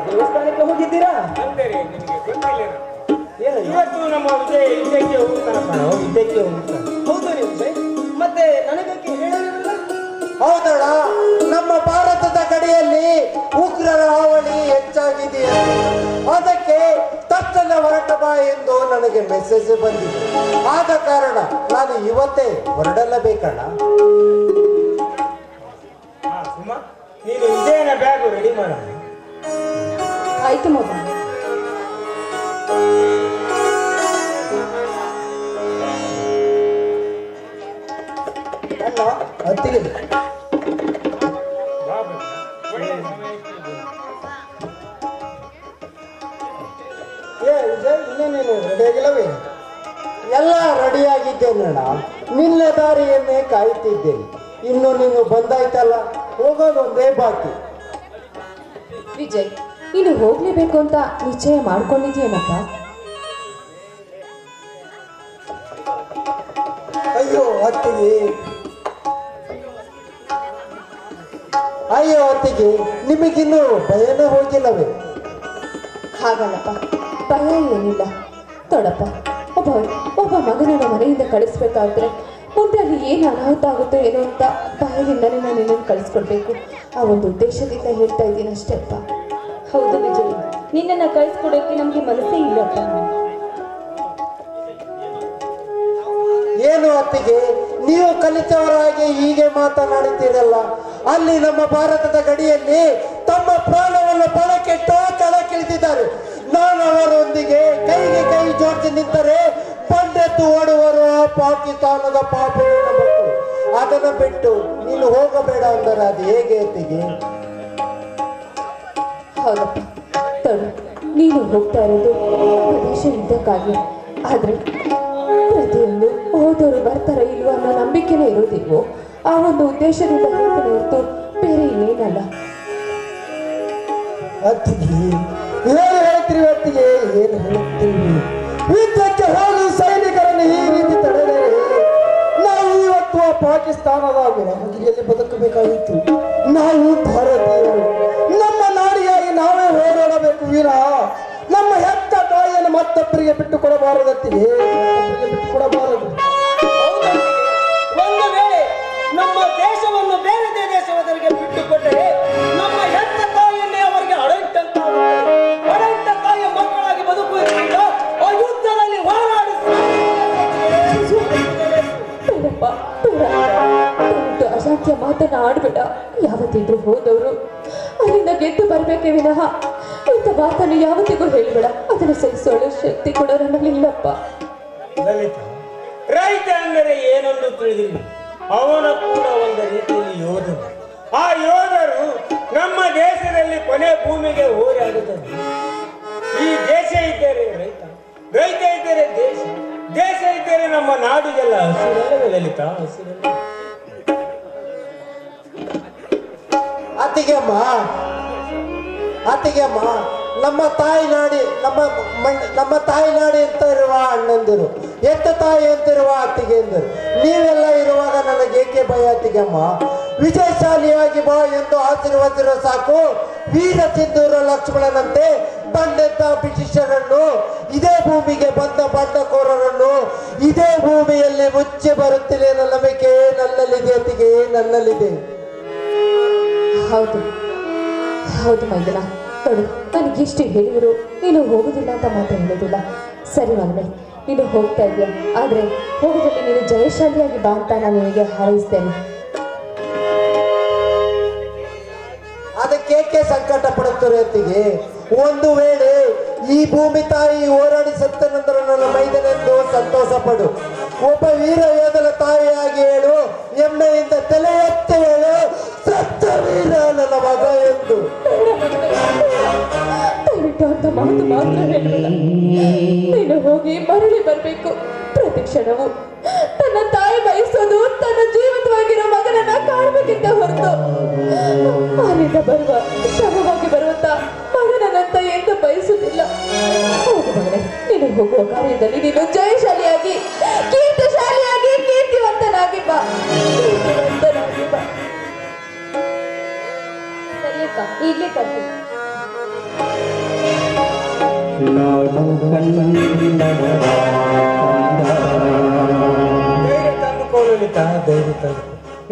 ದೇವಸ್ಥಾನಕ್ಕೆ ಹೋಗಿದ್ದೀರಾ? ಅಂದರೆ ನಿಮಗೆ ಗೊತ್ತಿಲ್ಲ, ಏನು ಇವತ್ತು ನಮ್ಮ ವಿಜಯ್ ಯುದ್ಧಕ್ಕೆ ಹೋಗ್ತಾನಪ್ಪ. ಯುದ್ಧಕ್ಕೆ ಹೋಗ್ತಾರೆ? ಹೌದು ನೀವು ವಿಜಯ್, ಮತ್ತೆ ನನಗಕ್ಕೆ ಹೇಳಿರಲಿಲ್ಲ? ಹೌದಣ್ಣ, ನಮ್ಮ ಭಾರತದ ಗಡಿಯಲ್ಲಿ ಉಗ್ರರ ಹಾವಳಿ ಹೆಚ್ಚಾಗಿದೆ. ಅದಕ್ಕೆ ತಕ್ಷಣ ಹೊರಟ ಬಾ ಎಂದು ನನಗೆ ಮೆಸೇಜ್ ಬಂದಿದೆ. ಆದ ಕಾರಣ ನಾನು ಇವತ್ತೇ ಹೊರಡಲೇಬೇಕಣ್ಣ. ಸುಮಾ, ನೀನು ವಿಜಯನ ಬ್ಯಾಗು ರೆಡಿ ಮಾಡ. ಆಯ್ತು ಮಗ. ಅಲ್ಲ ಅತ್ತಿಗೆ ಒಳ್ಳೆಯ ಸಮಯಕ್ಕೆ ಬಂದೆ. ಏ ವಿಜಯ್, ಇನ್ನೇನೇನು ರೆಡಿ ಆಗಿಲ್ಲವೇ? ಎಲ್ಲ ರೆಡಿಯಾಗಿದ್ದೇನಣ್ಣ. ನಿನ್ನ ದಾರಿಯನ್ನೇ ಕಾಯುತ್ತಿದ್ದೇನೆ. ಇನ್ನು ನೀನು ಬಂದಾಯ್ತಲ್ಲ, ಹೋಗೋದೊಂದೇ ಬಾಕಿ. ವಿಜಯ್, ನೀನು ಹೋಗ್ಲೇಬೇಕು ಅಂತ ನಿಶ್ಚಯ ಮಾಡ್ಕೊಂಡಿದ್ಯೇನಪ್ಪ? ಅಯ್ಯೋ ಅತ್ತಿಗೆ, ಅಯ್ಯೋ ಅತ್ತಿಗೆ, ನಿಮಗಿನ್ನೂ ಭಯನೇ ಹೋಗಿಲ್ಲವೇ? ಹಾಗಲ್ಲಪ್ಪ, ಭಯ ಏನಿಲ್ಲ. ನೋಡಪ್ಪ, ಒಬ್ಬ ಮಗನನ್ನ ಮನೆಯಿಂದ ಕಳಿಸ್ಬೇಕಾದ್ರೆ ಮುಂದೆ ಅಲ್ಲಿ ಏನು ಅನಾಹುತ ಆಗುತ್ತೋ ಏನೋ ಅಂತ ಭಯದಿಂದಲೇ ನಾನು ನಿನ್ನನ್ನು ಕಳಿಸ್ಕೊಡ್ಬೇಕು. ಆ ಒಂದು ಉದ್ದೇಶದಿಂದ ಹೇಳ್ತಾ ಇದ್ದೀನಿ ಅಷ್ಟೇ ಅಪ್ಪ. ಹೌದು ವಿಜಯ್, ನಿನ್ನನ್ನು ಕಳಿಸ್ಕೊಡೋಕೆ ನಮಗೆ ಮನಸ್ಸೇ ಇಲ್ಲಪ್ಪ. ಏನು ಅತ್ತಿಗೆ, ನೀವು ಕಲಿತವರಾಗಿ ಹೀಗೆ ಮಾತನಾಡುತ್ತೀರಲ್ಲ? ಅಲ್ಲಿ ನಮ್ಮ ಭಾರತದ ಗಡಿಯಲ್ಲಿ ತಮ್ಮ ಪ್ರಾಣವನ್ನು ಪಣಕ್ಕಿಟ್ಟು ಕೆಳಕ್ಕಿಳಿದಿದ್ದಾರೆ. ನಾನು ಅವರೊಂದಿಗೆ ಕೈಗೆ ಕೈ ಜೋಡಿಸಿ ನಿಂತರೆ ಬಂಡೆತ್ತು ಓಡುವರು ಆ ಪಾಕಿಸ್ತಾನದ ಪಾಪಿನ ಮಕ್ಕಳು. ಅದನ್ನು ಬಿಟ್ಟು ನೀನು ಹೋಗಬೇಡ ಅಂದರೆ ಅದು ಹೇಗೆ ಅತ್ತಿಗೆ? ಹೌದಪ್ಪ, ತಡು, ನೀನು ಹೋಗ್ತಾ ಇರೋದು ನಮ್ಮ ದೇಶ ಯುದ್ಧಕ್ಕಾಗಿ. ಆದರೆ ಪ್ರತಿಯೊಂದು ಹೋದವರು ಬರ್ತಾರೋ ಇಲ್ವೋ ಅನ್ನೋ ನಂಬಿಕೆನೇ ಇರೋದಿಲ್ವೋ, ಆ ಒಂದು ಉದ್ದೇಶದಿಂದ ಹೇಳ್ತಾನೆ ಹೊರತು ಬೇರೆ ಇನ್ನೇನಲ್ಲ. ಅತ್ತಿಗೆ ಏನು ಹೇಳ್ತೀರಿ ಅತ್ತಿಗೆ, ಏನು ಹೇಳ್ತೀರಿ? ಯುದ್ಧಕ್ಕೆ ಹೋಗಿ ಸೈನಿಕರನ್ನು ಈ ರೀತಿ ತಡೆದರೆ ನಾವು ಇವತ್ತು ಆ ಪಾಕಿಸ್ತಾನದ ಗುಲಾಮಗಿರಿಯಲ್ಲಿ ಬದುಕಬೇಕಾಗಿತ್ತು. ನಾವು ಭಾರತೀಯರು, ನಮ್ಮ ನಾಡಿಗಾಗಿ ನಾವೇ ಹೋರಾಡಬೇಕು ವೀರ. ನಮ್ಮ ಹೆತ್ತ ತಾಯಿಯನ್ನು ಮತ್ತೊಬ್ಬರಿಗೆ ಬಿಟ್ಟು ಕೊಡಬಾರದತ್ತಿಗೆ, ಬಿಟ್ಟು ಕೊಡಬಾರದು. ಒಂದು ವೇಳೆ ನಮ್ಮ ದೇಶವನ್ನು ಬೇರೆ ದೇಶದವರಿಗೆ ಬಿಟ್ಟುಕೊಟ್ಟರೆ ನಮ್ಮ ಹೆತ್ತ ತಾಯಿಯನ್ನೇ ಅವರಿಗೆ ಅಡಂಟ ತಾಯಿಯ ಮಕ್ಕಳಾಗಿ ಬದುಕುವುದರಿಂದ ಆ ಯುದ್ಧದಲ್ಲಿ ಹೋರಾಡಿ ಅಸಾಧ್ಯ ಮಾತನ್ನ ಆಡ್ಬೇಡ. ಯಾವತ್ತಿದ್ರು ಹೋದವರು ಅಲ್ಲಿಂದ ಗೆದ್ದು ಬರ್ಬೇಕೆ ವಿನಃ ಇಂಥ ಮಾತನ್ನು ಯಾವತ್ತಿಗೂ ಹೇಳಬೇಡ. ಅದನ್ನು ಸಹಿಸೋಳು ಶಕ್ತಿ ಕೂಡ ನನ್ನಲ್ಲಿಲ್ಲಪ್ಪ. ಲಲಿತ, ರೈತ ಅಂದರೆ ಏನೊಂದು ತಿಳಿದಿಲ್ಲ. ಅವನ ಕೂಡ ಒಂದು ರೀತಿಯಲ್ಲಿ ಯೋಧರು. ಆ ಯೋಧರು ನಮ್ಮ ದೇಶದಲ್ಲಿ ಕೊನೆ ಭೂಮಿಗೆ ಹೋರಾಡುತ್ತಾರೆ. ಈ ದೇಶ ಇದ್ದರೆ ರೈತ, ರೈತ ಇದ್ದರೆ ದೇಶ, ದೇಶ ಇದ್ದರೆ ನಮ್ಮ ನಾಡಿಗೆಲ್ಲ ಹಸಿರಲ್ಲವೇ ಲಲಿತ, ಹಸಿರಲ್ಲ. ಅತ್ತಿಗೆಮ್ಮ, ನಮ್ಮ ತಾಯಿನಾಡಿ ನಮ್ಮ ತಾಯಿನಾಡಿ ಅಂತ ಇರುವ ಅಣ್ಣಂದಿರು, ಎತ್ತ ತಾಯಿ ಅಂತಿರುವ ಅತ್ತಿಗೆಂದರು, ನೀವೆಲ್ಲ ಇರುವಾಗ ನನಗೆ ಏಕೆ ಭಯ ಅತ್ತಿಗೆಮ್ಮ? ವಿಜಯಶಾಲಿಯಾಗಿ ಬಾ ಎಂದು ಆಶೀರ್ವದಿರೋ ಸಾಕು. ವೀರ ಸಿಂಧೂರ ಲಕ್ಷ್ಮಣನಂತೆ ಬಂಡೆತ್ತ ಬ್ರಿಟಿಷರನ್ನು, ಇದೇ ಭೂಮಿಗೆ ಬಂದ ಬಂಡಕೋರರನ್ನು ಇದೇ ಭೂಮಿಯಲ್ಲಿ ಮುಚ್ಚಿ ಬರುತ್ತಿದೆ ನನ್ನ ನಂಬಿಕೆ ನನ್ನಲ್ಲಿದೆ ಅತ್ತಿಗೆ, ನನ್ನಲ್ಲಿದೆ. ಹೌದು ಹೌದು ಮೈದನ, ನೋಡು, ನನಗೆಷ್ಟು ಹೇಳಿದ್ರು ನೀನು ಹೋಗುದಿಲ್ಲ ಅಂತ ಮಾತ್ರ ಹೇಳೋದಿಲ್ಲ. ಸರಿ ಮಗನೇ, ನೀನು ಹೋಗ್ತಾ ಇದೆಯಾ, ಆದರೆ ಹೋಗೋದಲ್ಲಿ ನೀನು ಜಯಶಾಲಿಯಾಗಿ ಬಾ ಅಂತ ನಾನು ನಿನಗೆ ಹಾರೈಸ್ತೇನೆ. ಅದಕ್ಕೇಕೆ ಸಂಕಟ ಪಡುತ್ತಾರೆ ಅತ್ತಿಗೆ? ಒಂದು ವೇಳೆ ಈ ಭೂಮಿ ತಾಯಿ ಹೋರಾಡಿ ಸತ್ತ ನಂತರ ನನ್ನ ಮೈದನೆಂದು ಸಂತೋಷ ಪಡು. ಒಬ್ಬ ವೀರ ಯೋಧನ ತಾಯಿಯಾಗಿ ಹೇಳು, ಹೆಮ್ಮೆಯಿಂದ ತಲೆ ಎತ್ತಿ ಹೇಳು, ಸತ್ತ ವೀರ ನನ್ನ ಮಗ ಎಂದು. ದಯವಿಟ್ಟು ಅಂತ ಮಾತು ಮಾತ್ರ ಹೇಳಬೇಡ. ನೀನು ಹೋಗಿ ಮರಳಿ ಬರಬೇಕು. ಪ್ರತಿ ಕ್ಷಣವು ತನ್ನ ತಾಯಿ ಬಯಸೋದು ತನ್ನ ಜೀವಿತವಾಗಿರೋ ಮಗನನ್ನ ಕಾಣಬೇಕಿಂತ ಹೊರತು ಅಲ್ಲಿಂದ ಬರುವ ಶವವಾಗಿ ಬರುವಂತ ಮಗನನ್ನಂತ ಎಂದು ಬಯಸುವುದಿಲ್ಲ. ಹೋಗು ಮಗನೇ, ನೀನು ಹೋಗುವ ಕಾರ್ಯದಲ್ಲಿ ನೀನು ಜಯಶಾಲಿಯಾಗಿ, ಕೀರ್ತಿಶಾಲಿಯಾಗಿ, ಕೀರ್ತಿವಂತನಾಗಿ ಬಾ, ಕೀರ್ತಿವಂತನಾಗಿ ಬಾ. ಸರಿಯಕ್ಕ, ಈಗಲೇ ತರ್ತೀನಿ. ಧೈರ್ಯ ತಂದುಕೊಳ್ಳ ಧೈರ್ಯ ತಂದು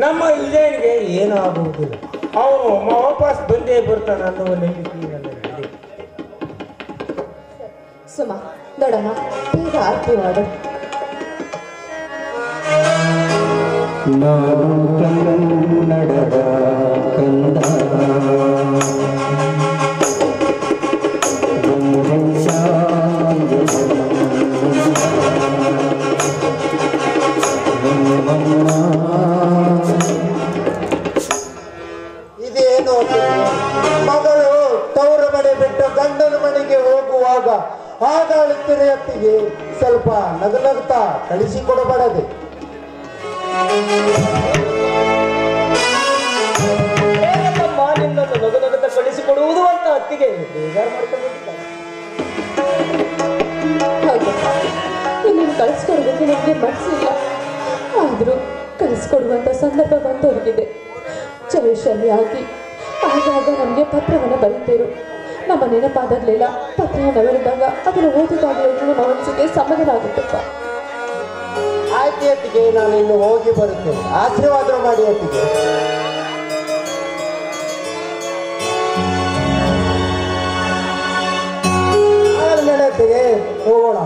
ನಮ್ಮ ವಿಜಯನಿಗೆ ಏನೂ ಆಗುವುದಿಲ್ಲ. ಅವನು ವಾಪಸ್ ಬಂದೇ ಬರ್ತಾನೆ ಅನ್ನುವ ನಂಬಿಕೆ ನನ್ನಲ್ಲಿ. ಸುಮ ದೊಡ್ಡಮ್ಮ ಈಗ ಆರತಿ ಮಾಡು. ಕನ್ನಡದ ಕಂದ ಇದೇನು ಮಗಳು ತವರು ಮನೆ ಬಿಟ್ಟು ಗಂಡನ ಮನೆಗೆ ಹೋಗುವಾಗ ಆಗಾಳುತ್ತಿರೋ ಹೊತ್ತಿಗೆ ಸ್ವಲ್ಪ ನಗುತ್ತಾ ಕಳಿಸಿಕೊಡಬಾರದೆ. ತಮ್ಮ ನಿನ್ನನ್ನು ನಗುನಗುತ್ತ ಕಳಿಸಿಕೊಡುವುದು ಅಂತ ಅತ್ತಿಗೆ ಬೇಜಾರು ಮಾಡ್ಕೊಂಡಿರ್ತಾರೆ. ಹೌದು, ಇನ್ನೇನು ಕಳಿಸ್ಕೊಡೋದಕ್ಕೆ ನಮಗೆ ಮನಸ್ಸಿಲ್ಲ. ಆದರೂ ಕಳಿಸ್ಕೊಡುವಂಥ ಸಂದರ್ಭ ಬಂದವರಿಗಿದೆ. ಜಯಶಾಲಿ ಆಗಿ ಆಗಾಗ ನಮಗೆ ಪತ್ರವನ್ನು ಬರೀತೇರು. ನಮ್ಮ ನೆನಪಾದಾಗಲೆಲ್ಲ ಪತ್ರವನ್ನು ಬರೆದಾಗ ಅದನ್ನು ಓದಿದಾಗಲೇ ನಮ್ಮ ಮನಸ್ಸಿಗೆ ಸಮಾಧಾನ ಆಗುತ್ತಪ್ಪ. ಆಯ್ತು ಅತ್ತಿಗೆ, ನಾನು ಇನ್ನು ಹೋಗಿ ಬರುತ್ತೇನೆ. ಆಶೀರ್ವಾದ ಮಾಡಿ ಅತ್ತಿಗೆ. ಆಮೇಲೆ ಹೋಗೋಣ.